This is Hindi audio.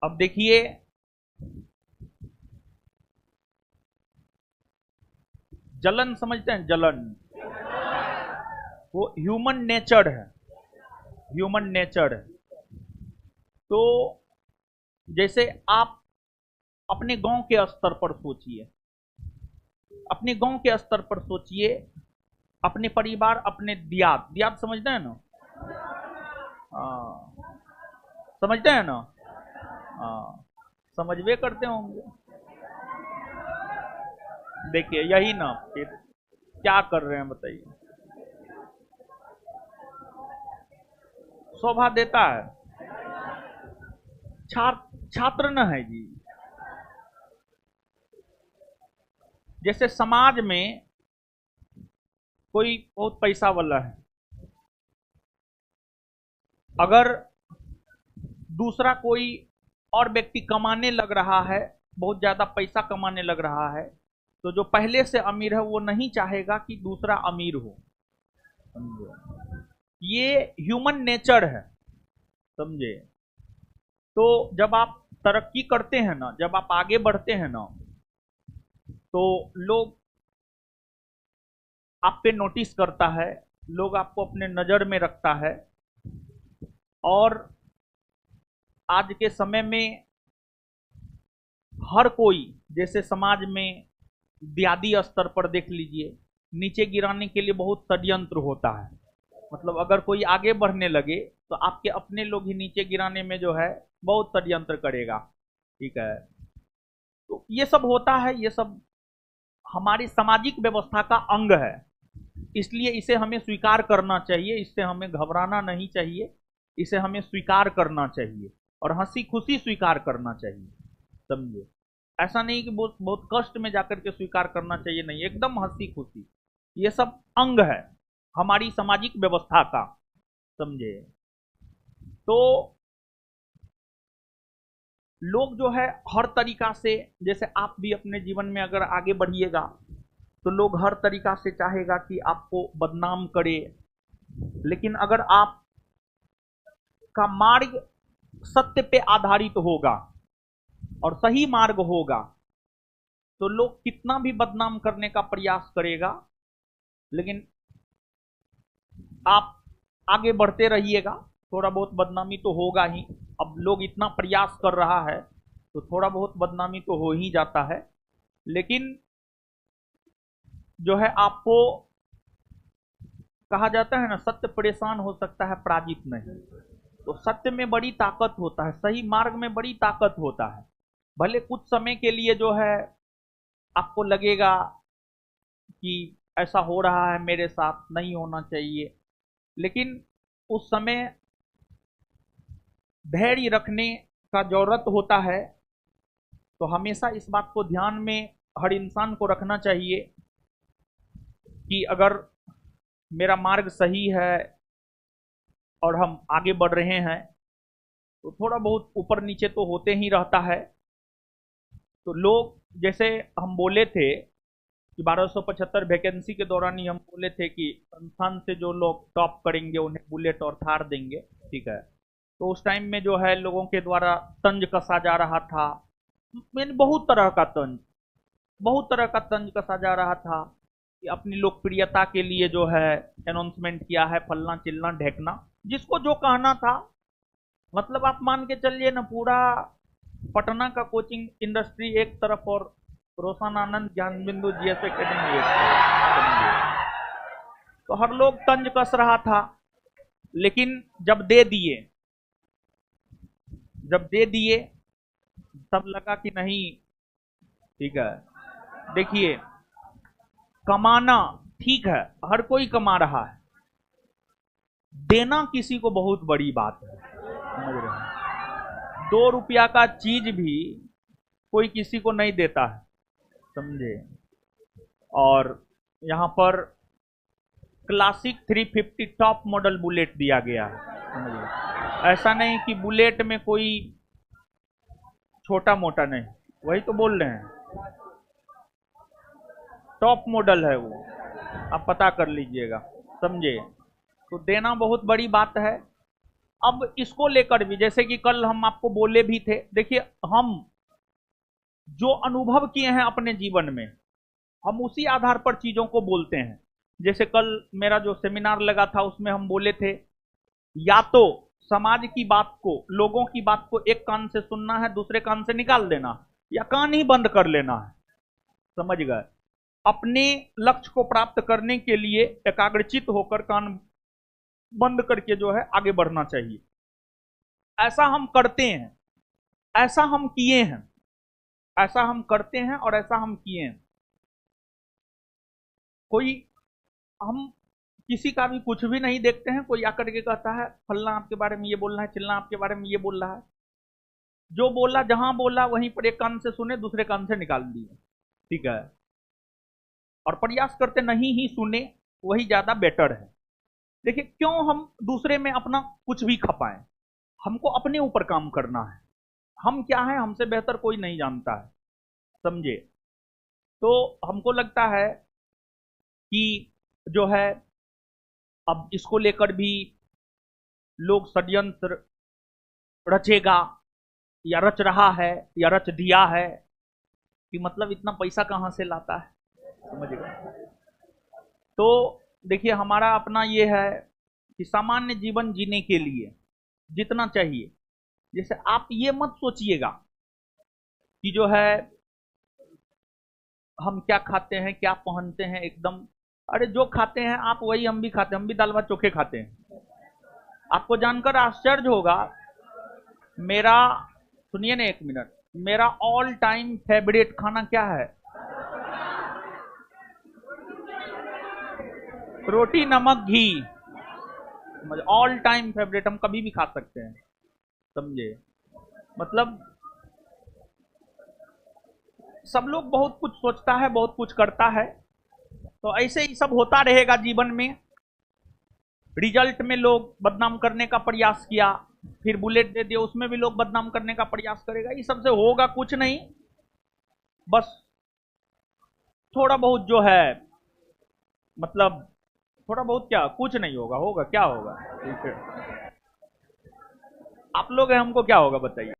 अब देखिए, जलन समझते हैं? जलन वो ह्यूमन नेचर है, ह्यूमन नेचर है। तो जैसे आप अपने गांव के स्तर पर सोचिए, अपने गांव के स्तर पर सोचिए, अपने परिवार, अपने दियाद, दियाद समझते हैं ना? हाँ, समझते हैं ना? हाँ, समझवे करते होंगे। देखिए यही ना, फिर क्या कर रहे हैं बताइए? शोभा देता है। छात्र न है जी। जैसे समाज में कोई बहुत पैसा वाला है, अगर दूसरा कोई और व्यक्ति कमाने लग रहा है, बहुत ज्यादा पैसा कमाने लग रहा है, तो जो पहले से अमीर है वो नहीं चाहेगा कि दूसरा अमीर हो। समझे? ये ह्यूमन नेचर है। समझे? तो जब आप तरक्की करते हैं ना, जब आप आगे बढ़ते हैं ना, तो लोग आप पे नोटिस करता है, लोग आपको अपने नजर में रखता है। और आज के समय में हर कोई, जैसे समाज में ब्यादी स्तर पर देख लीजिए, नीचे गिराने के लिए बहुत षड्यंत्र होता है। मतलब अगर कोई आगे बढ़ने लगे तो आपके अपने लोग ही नीचे गिराने में जो है बहुत षड्यंत्र करेगा। ठीक है? तो ये सब होता है, ये सब हमारी सामाजिक व्यवस्था का अंग है। इसलिए इसे हमें स्वीकार करना चाहिए, इससे हमें घबराना नहीं चाहिए, इसे हमें स्वीकार करना चाहिए और हंसी खुशी स्वीकार करना चाहिए। समझे? ऐसा नहीं कि बहुत बहुत कष्ट में जाकर के स्वीकार करना चाहिए, नहीं, एकदम हंसी खुशी। ये सब अंग है हमारी सामाजिक व्यवस्था का। समझे? तो लोग जो है हर तरीका से, जैसे आप भी अपने जीवन में अगर आगे बढ़िएगा तो लोग हर तरीका से चाहेगा कि आपको बदनाम करे। लेकिन अगर आप का मार्ग सत्य पे आधारित होगा और सही मार्ग होगा, तो लोग कितना भी बदनाम करने का प्रयास करेगा, लेकिन आप आगे बढ़ते रहिएगा। थोड़ा बहुत बदनामी तो होगा ही, अब लोग इतना प्रयास कर रहा है तो थोड़ा बहुत बदनामी तो हो ही जाता है। लेकिन जो है आपको कहा जाता है ना, सत्य परेशान हो सकता है, पराजित नहीं। तो सत्य में बड़ी ताकत होता है, सही मार्ग में बड़ी ताकत होता है। भले कुछ समय के लिए जो है आपको लगेगा कि ऐसा हो रहा है मेरे साथ, नहीं होना चाहिए, लेकिन उस समय धैर्य रखने का जरूरत होता है। तो हमेशा इस बात को ध्यान में हर इंसान को रखना चाहिए कि अगर मेरा मार्ग सही है और हम आगे बढ़ रहे हैं, तो थोड़ा बहुत ऊपर नीचे तो होते ही रहता है। तो लोग, जैसे हम बोले थे कि 1275 वैकेंसी के दौरान ही हम बोले थे कि संस्थान से जो लोग टॉप करेंगे उन्हें बुलेट और थार देंगे। ठीक है? तो उस टाइम में जो है लोगों के द्वारा तंज कसा जा रहा था, मैंने बहुत तरह का तंज, बहुत तरह का तंज कसा जा रहा था कि अपनी लोकप्रियता के लिए जो है अनाउंसमेंट किया है, फलना चिलना ढेकना, जिसको जो कहना था। मतलब आप मान के चलिए ना, पूरा पटना का कोचिंग इंडस्ट्री एक तरफ और रोशन आनंद ज्ञान बिंदु जीएस एकेडमी एक तरफ। तो हर लोग तंज कस रहा था, लेकिन जब दे दिए तब लगा कि नहीं, ठीक है। देखिए, कमाना ठीक है, हर कोई कमा रहा है, देना किसी को बहुत बड़ी बात है। समझ रहे हैं? 2 रुपया का चीज भी कोई किसी को नहीं देता है। समझे? और यहां पर क्लासिक 350 टॉप मॉडल बुलेट दिया गया है। समझे? ऐसा नहीं कि बुलेट में कोई छोटा मोटा नहीं, वही तो बोल रहे हैं, टॉप मॉडल है वो, आप पता कर लीजिएगा। समझे? तो देना बहुत बड़ी बात है। अब इसको लेकर भी, जैसे कि कल हम आपको बोले भी थे, देखिए हम जो अनुभव किए हैं अपने जीवन में, हम उसी आधार पर चीजों को बोलते हैं। जैसे कल मेरा जो सेमिनार लगा था उसमें हम बोले थे, या तो समाज की बात को, लोगों की बात को एक कान से सुनना है, दूसरे कान से निकाल देना, या कान ही बंद कर लेना है। समझ गए? अपने लक्ष्य को प्राप्त करने के लिए एकाग्रचित होकर कान बंद करके जो है आगे बढ़ना चाहिए। ऐसा हम करते हैं, ऐसा हम किए हैं, ऐसा हम करते हैं और ऐसा हम किए हैं। कोई, हम किसी का भी कुछ भी नहीं देखते हैं, कोई आकर के कहता है फलना आपके बारे में ये बोल रहा है, चिल्ला आपके बारे में ये बोल रहा है, जो बोला जहां बोला वहीं पर एक कान से सुने, दूसरे कान से निकाल दिए। ठीक है? और प्रयास करते नहीं ही सुने, वही ज्यादा बेटर है। देखिए, क्यों हम दूसरे में अपना कुछ भी खपाएं? हमको अपने ऊपर काम करना है। हम क्या है, हमसे बेहतर कोई नहीं जानता है। समझे? तो हमको लगता है कि जो है, अब इसको लेकर भी लोग षड्यंत्र रचेगा या रच रहा है या रच दिया है कि मतलब इतना पैसा कहां से लाता है। समझिएगा? तो देखिए, हमारा अपना ये है कि सामान्य जीवन जीने के लिए जितना चाहिए, जैसे आप ये मत सोचिएगा कि जो है हम क्या खाते हैं, क्या पहनते हैं, एकदम अरे जो खाते हैं आप वही हम भी खाते हैं, हम भी दाल भात चोखे खाते हैं। आपको जानकर आश्चर्य होगा, मेरा, सुनिए ना एक मिनट, मेरा ऑल टाइम फेवरेट खाना क्या है? रोटी नमक घी। ऑल टाइम फेवरेट, हम कभी भी खा सकते हैं। समझे? मतलब सब लोग बहुत कुछ सोचता है, बहुत कुछ करता है, तो ऐसे ही सब होता रहेगा जीवन में। रिजल्ट में लोग बदनाम करने का प्रयास किया, फिर बुलेट दे दिया, उसमें भी लोग बदनाम करने का प्रयास करेगा। ये सबसे होगा कुछ नहीं, बस थोड़ा बहुत जो है, मतलब थोड़ा बहुत क्या, कुछ नहीं होगा, होगा क्या होगा? ठीक है, आप लोग हैं, हमको क्या होगा बताइए।